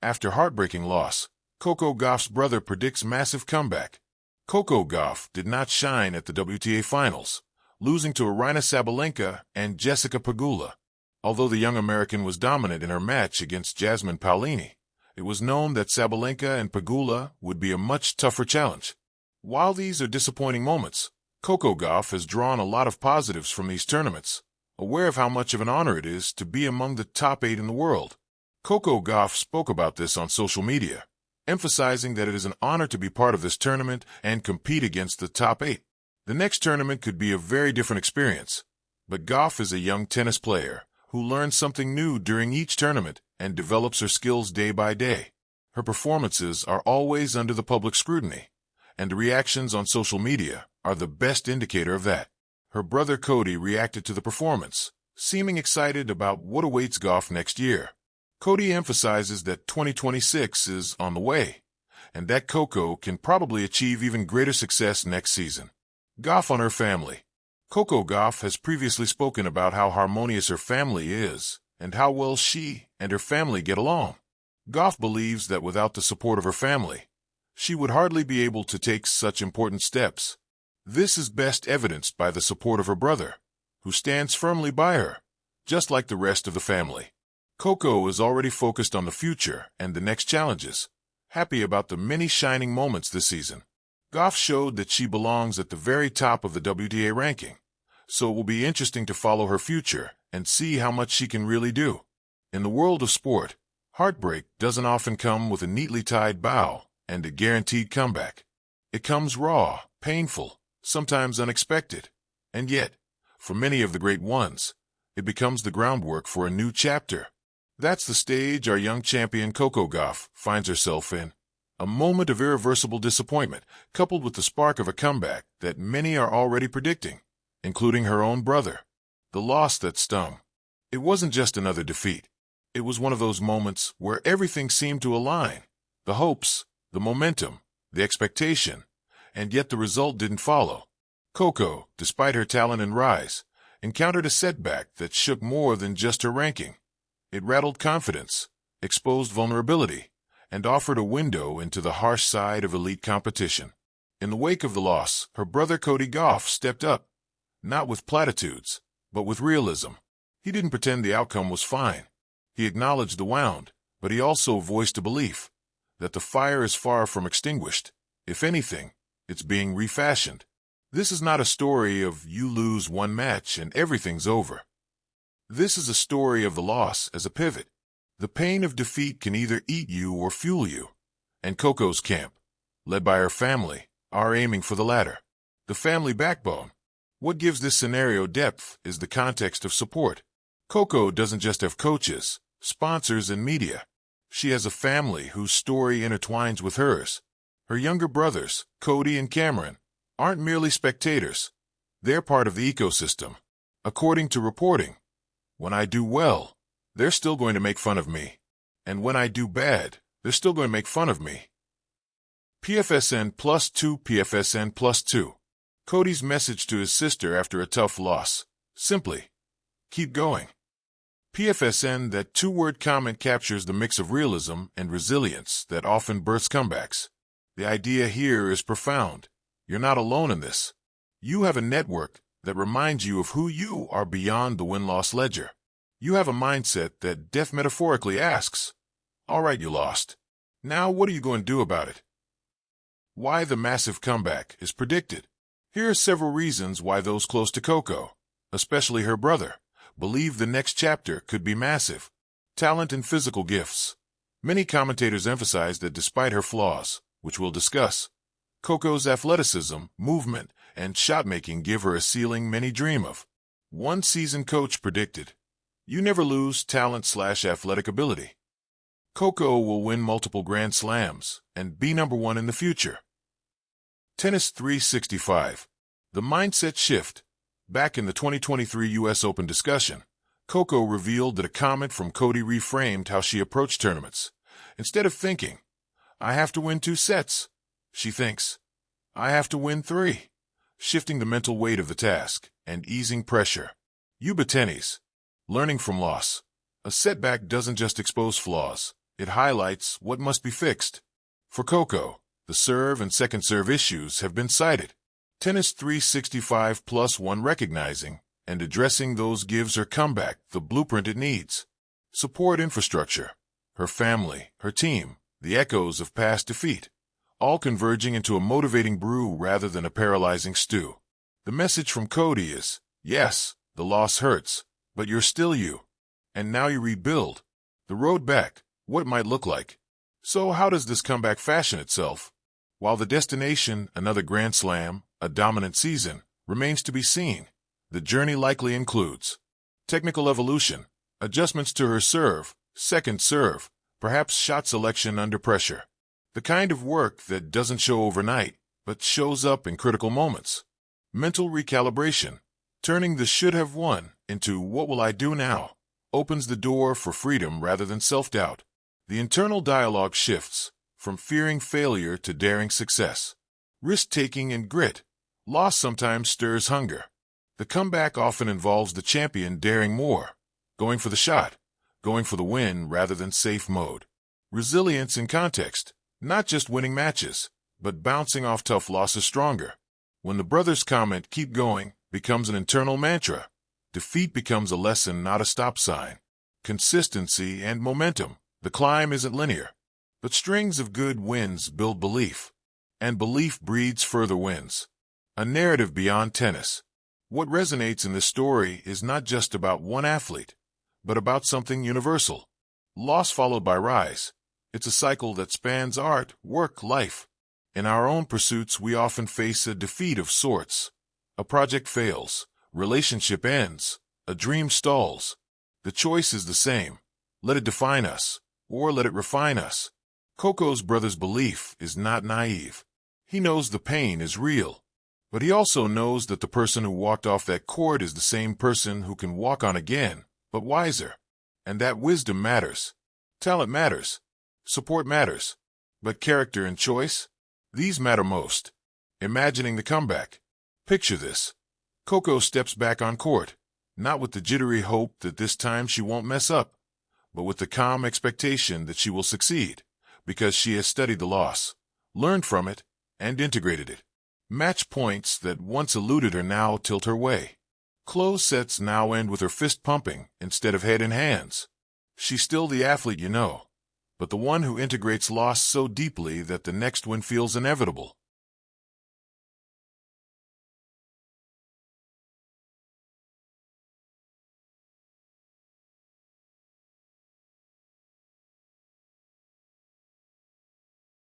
After heartbreaking loss, Coco Gauff's brother predicts massive comeback. Coco Gauff did not shine at the WTA Finals, losing to Aryna Sabalenka and Jessica Pegula. Although the young American was dominant in her match against Jasmine Paolini, it was known that Sabalenka and Pegula would be a much tougher challenge. While these are disappointing moments, Coco Gauff has drawn a lot of positives from these tournaments, aware of how much of an honor it is to be among the top 8 in the world. Coco Gauff spoke about this on social media, emphasizing that it is an honor to be part of this tournament and compete against the top 8. The next tournament could be a very different experience, but Gauff is a young tennis player who learns something new during each tournament and develops her skills day by day. Her performances are always under the public scrutiny, and the reactions on social media are the best indicator of that. Her brother Cody reacted to the performance, seeming excited about what awaits Gauff next year. Cody emphasizes that 2026 is on the way, and that Coco can probably achieve even greater success next season. Gauff on her family. Coco Gauff has previously spoken about how harmonious her family is and how well she and her family get along. Gauff believes that without the support of her family, she would hardly be able to take such important steps. This is best evidenced by the support of her brother, who stands firmly by her, just like the rest of the family. Coco is already focused on the future and the next challenges, happy about the many shining moments this season. Gauff showed that she belongs at the very top of the WTA ranking, so it will be interesting to follow her future and see how much she can really do. In the world of sport, heartbreak doesn't often come with a neatly tied bow and a guaranteed comeback. It comes raw, painful, sometimes unexpected, and yet, for many of the great ones, it becomes the groundwork for a new chapter. That's the stage our young champion Coco Gauff finds herself in. A moment of irreversible disappointment, coupled with the spark of a comeback that many are already predicting, including her own brother. The loss that stung. It wasn't just another defeat. It was one of those moments where everything seemed to align. The hopes, the momentum, the expectation, and yet the result didn't follow. Coco, despite her talent and rise, encountered a setback that shook more than just her ranking. It rattled confidence, exposed vulnerability, and offered a window into the harsh side of elite competition. In the wake of the loss, her brother Coco Gauff stepped up, not with platitudes, but with realism. He didn't pretend the outcome was fine. He acknowledged the wound, but he also voiced a belief that the fire is far from extinguished. If anything, it's being refashioned. This is not a story of you lose one match and everything's over. This is a story of the loss as a pivot. The pain of defeat can either eat you or fuel you, and Coco's camp, led by her family, are aiming for the latter. The family backbone. What gives this scenario depth is the context of support. Coco doesn't just have coaches, sponsors, and media. She has a family whose story intertwines with hers. Her younger brothers, Cody and Cameron, aren't merely spectators. They're part of the ecosystem. According to reporting, when I do well, they're still going to make fun of me. And when I do bad, they're still going to make fun of me. PFSN +2 PFSN +2. Cody's message to his sister after a tough loss. Simply, keep going. PFSN. That two-word comment captures the mix of realism and resilience that often births comebacks. The idea here is profound. You're not alone in this. You have a network that reminds you of who you are beyond the win-loss ledger. You have a mindset that death metaphorically asks, all right, you lost. Now what are you going to do about it? Why the massive comeback is predicted. Here are several reasons why those close to Coco, especially her brother, believe the next chapter could be massive. Talent and physical gifts. Many commentators emphasize that despite her flaws, which we'll discuss, Coco's athleticism, movement, and shot-making give her a ceiling many dream of. One seasoned coach predicted, you never lose talent/athletic ability. Coco will win multiple Grand Slams and be #1 in the future. Tennis 365. The mindset shift. Back in the 2023 U.S. Open discussion, Coco revealed that a comment from Cody reframed how she approached tournaments. Instead of thinking, I have to win 2 sets, she thinks, I have to win 3, shifting the mental weight of the task and easing pressure. Yuba Tennis. Learning from loss. A setback doesn't just expose flaws, It highlights what must be fixed. For Coco, the serve and second serve issues have been cited. Tennis 365 plus one recognizing and addressing those gives her comeback the blueprint it needs. Support infrastructure, her family, her team, the echoes of past defeat, all converging into a motivating brew rather than a paralyzing stew. The message from Cody is, yes, the loss hurts, but you're still you. And now you rebuild. The road back, what it might look like. So how does this comeback fashion itself? While the destination, another Grand Slam, a dominant season, remains to be seen, the journey likely includes technical evolution, adjustments to her serve, second serve, perhaps shot selection under pressure. The kind of work that doesn't show overnight, but shows up in critical moments. Mental recalibration, turning the should have won into what will I do now, opens the door for freedom rather than self-doubt. The internal dialogue shifts from fearing failure to daring success. Risk-taking and grit. Loss sometimes stirs hunger. The comeback often involves the champion daring more, going for the shot, going for the win rather than safe mode. Resilience in context, not just winning matches, but bouncing off tough losses stronger. When the brothers' comment, keep going, becomes an internal mantra, defeat becomes a lesson, not a stop sign. Consistency and momentum. The climb isn't linear, but strings of good wins build belief, and belief breeds further wins. A narrative beyond tennis. What resonates in this story is not just about one athlete, but about something universal. Loss followed by rise. It's a cycle that spans art, work, life. In our own pursuits, we often face a defeat of sorts. A project fails, relationship ends, a dream stalls. The choice is the same. Let it define us, or let it refine us. Coco's brother's belief is not naive. He knows the pain is real. But he also knows that the person who walked off that court is the same person who can walk on again, but wiser. And that wisdom matters. Talent matters. Support matters. But character and choice? These matter most. Imagining the comeback. Picture this. Coco steps back on court, not with the jittery hope that this time she won't mess up, but with the calm expectation that she will succeed, because she has studied the loss, learned from it, and integrated it. Match points that once eluded her now tilt her way. Close sets now end with her fist pumping instead of head in hands. She's still the athlete you know, but the one who integrates loss so deeply that the next win feels inevitable.